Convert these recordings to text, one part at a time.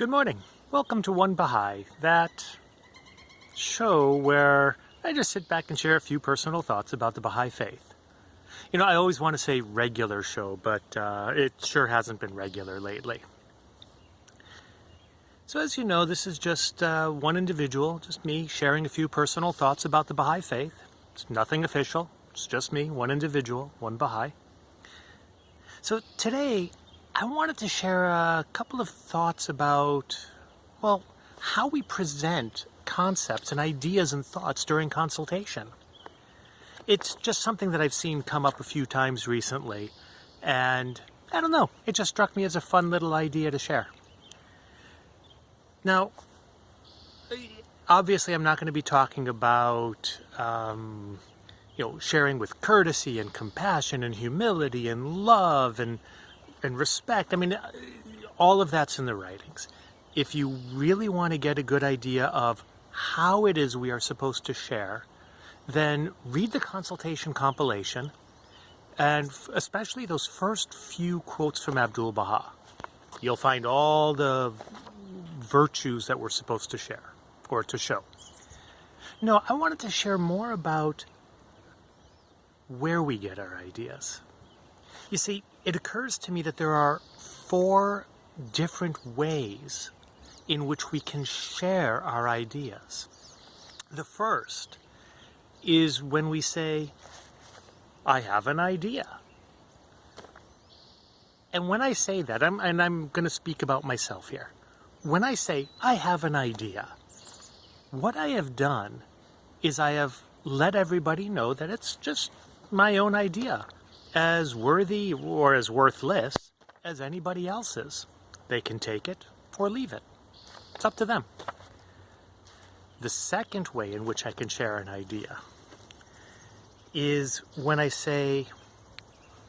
Good morning. Welcome to One Baha'i, that show where I just sit back and share a few personal thoughts about the Baha'i faith. You know, I always want to say regular show, but it sure hasn't been regular lately. So as you know, this is just one individual, just me, sharing a few personal thoughts about the Baha'i faith. It's nothing official. It's just me, one individual, one Baha'i. So today, I wanted to share a couple of thoughts about, well, how we present concepts and ideas and thoughts during consultation. It's just something that I've seen come up a few times recently, and I don't know, it just struck me as a fun little idea to share. Now, obviously I'm not going to be talking about, sharing with courtesy and compassion and humility and love and respect. I mean, all of that's in the writings. If you really want to get a good idea of how it is we are supposed to share, then read the consultation compilation, and especially those first few quotes from Abdul-Baha. You'll find all the virtues that we're supposed to share, or to show. No, I wanted to share more about where we get our ideas. You see, it occurs to me that there are 4 different ways in which we can share our ideas. The first is when we say, I have an idea. And when I say that, I'm going to speak about myself here. When I say, I have an idea, what I have done is I have let everybody know that it's just my own idea, as worthy or as worthless as anybody else's. They can take it or leave it. It's up to them. The second way in which I can share an idea is when I say,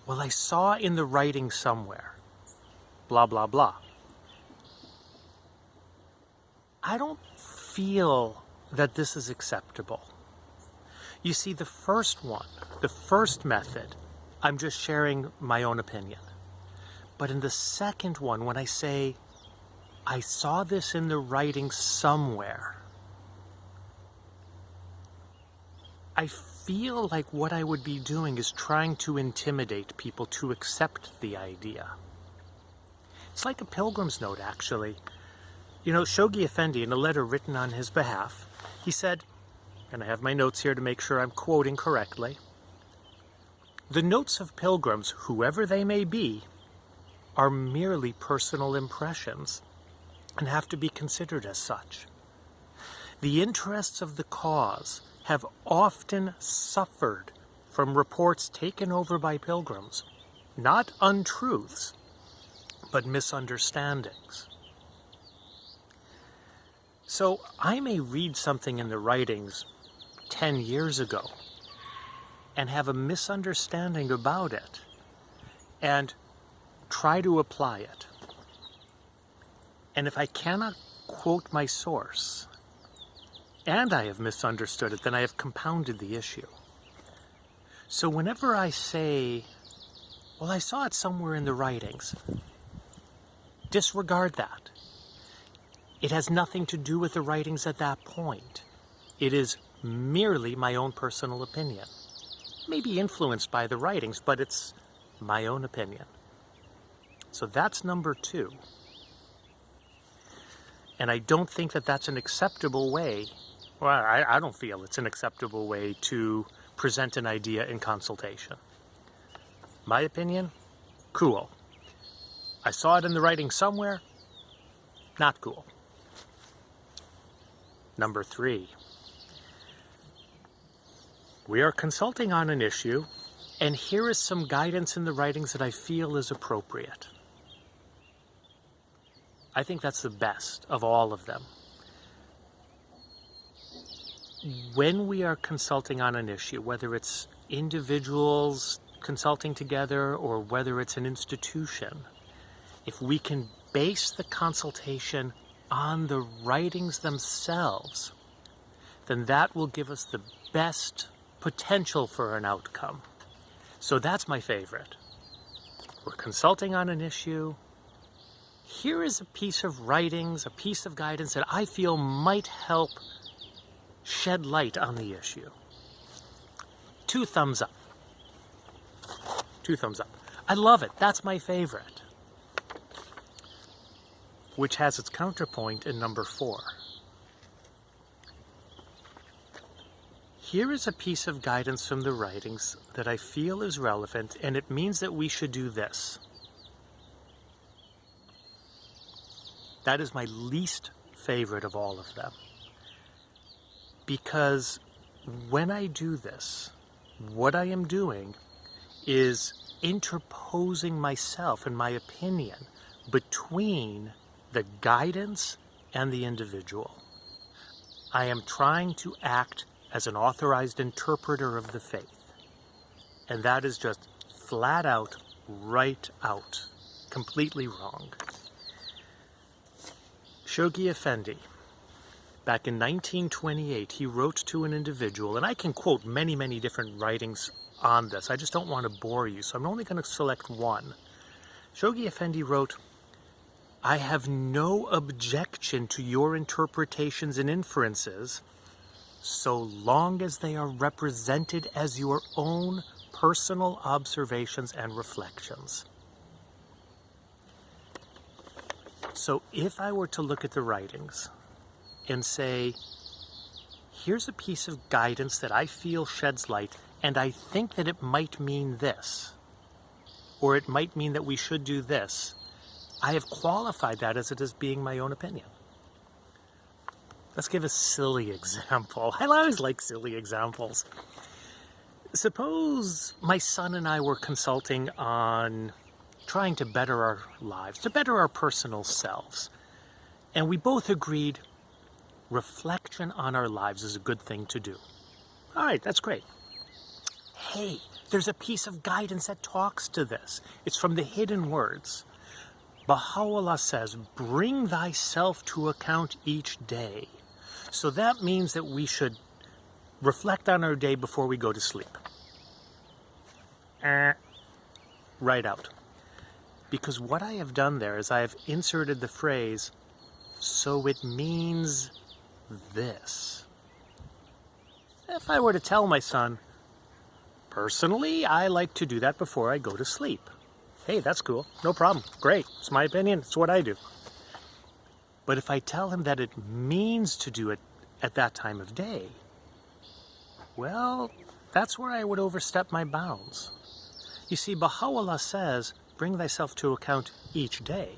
well, I saw in the writing somewhere, blah, blah, blah. I don't feel that this is acceptable. You see, the first one, the first method, I'm just sharing my own opinion. But in the second one, when I say, I saw this in the writing somewhere, I feel like what I would be doing is trying to intimidate people to accept the idea. It's like a pilgrim's note, actually. You know, Shoghi Effendi, in a letter written on his behalf, he said, and I have my notes here to make sure I'm quoting correctly, the notes of pilgrims, whoever they may be, are merely personal impressions and have to be considered as such. The interests of the cause have often suffered from reports taken over by pilgrims, not untruths, but misunderstandings. So I may read something in the writings 10 years ago and have a misunderstanding about it and try to apply it. And if I cannot quote my source and I have misunderstood it, then I have compounded the issue. So whenever I say, well, I saw it somewhere in the writings, disregard that. It has nothing to do with the writings at that point. It is merely my own personal opinion. Maybe influenced by the writings, but it's my own opinion. So that's number 2. And I don't think that that's an acceptable way, well, I don't feel it's an acceptable way to present an idea in consultation. My opinion? Cool. I saw it in the writing somewhere? Not cool. Number 3. We are consulting on an issue, and here is some guidance in the writings that I feel is appropriate. I think that's the best of all of them. When we are consulting on an issue, whether it's individuals consulting together or whether it's an institution, if we can base the consultation on the writings themselves, then that will give us the best potential for an outcome. So that's my favorite. We're consulting on an issue. here is a piece of writings, a piece of guidance that I feel might help shed light on the issue. 2 thumbs up. 2 thumbs up. I love it. That's my favorite. Which has its counterpoint in number 4. Here is a piece of guidance from the writings that I feel is relevant, and it means that we should do this. That is my least favorite of all of them. Because when I do this, what I am doing is interposing myself and my opinion between the guidance and the individual. I am trying to act as an authorized interpreter of the faith. And that is just flat out, right out, completely wrong. Shoghi Effendi, back in 1928, he wrote to an individual, and I can quote many, many different writings on this. I just don't want to bore you, so I'm only going to select one. Shoghi Effendi wrote, "I have no objection to your interpretations and inferences so long as they are represented as your own personal observations and reflections." So if I were to look at the writings and say, here's a piece of guidance that I feel sheds light, and I think that it might mean this, or it might mean that we should do this, I have qualified that as it as being my own opinion. Let's give a silly example. I always like silly examples. Suppose my son and I were consulting on trying to better our lives, to better our personal selves. And we both agreed reflection on our lives is a good thing to do. All right, that's great. Hey, there's a piece of guidance that talks to this. It's from the Hidden Words. Baha'u'llah says, bring thyself to account each day. So that means that we should reflect on our day before we go to sleep. Right out. Because what I have done there is I have inserted the phrase, so it means this. If I were to tell my son, personally, I like to do that before I go to sleep. Hey, that's cool. No problem. Great. It's my opinion. It's what I do. But if I tell him that it means to do it at that time of day, well, that's where I would overstep my bounds. You see, Baha'u'llah says, bring thyself to account each day.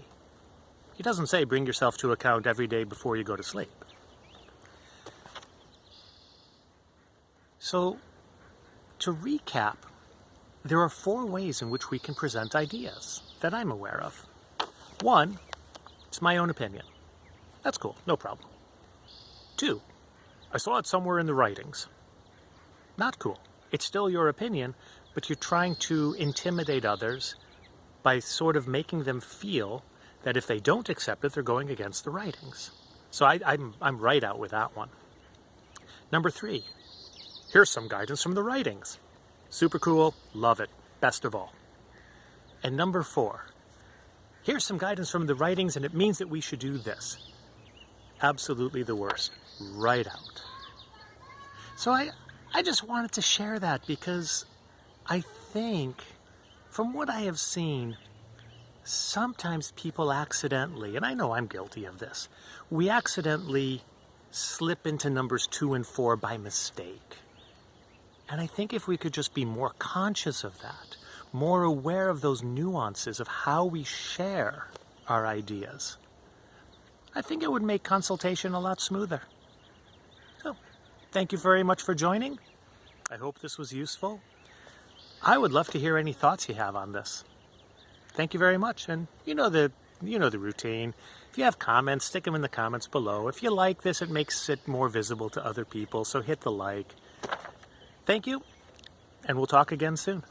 He doesn't say bring yourself to account every day before you go to sleep. So, to recap, there are 4 ways in which we can present ideas that I'm aware of. 1, it's my own opinion. That's cool, no problem. 2, I saw it somewhere in the writings. Not cool. It's still your opinion, but you're trying to intimidate others by sort of making them feel that if they don't accept it, they're going against the writings. So I'm right out with that one. Number 3, here's some guidance from the writings. Super cool, love it, best of all. And number 4, here's some guidance from the writings and it means that we should do this. Absolutely the worst, right out. So I just wanted to share that because I think, from what I have seen, sometimes people accidentally, and I know I'm guilty of this, we accidentally slip into numbers 2 and 4 by mistake. And I think if we could just be more conscious of that, more aware of those nuances of how we share our ideas, I think it would make consultation a lot smoother. So, thank you very much for joining. I hope this was useful. I would love to hear any thoughts you have on this. Thank you very much, and you know the routine. If you have comments, stick them in the comments below. If you like this, it makes it more visible to other people, so hit the like. Thank you, and we'll talk again soon.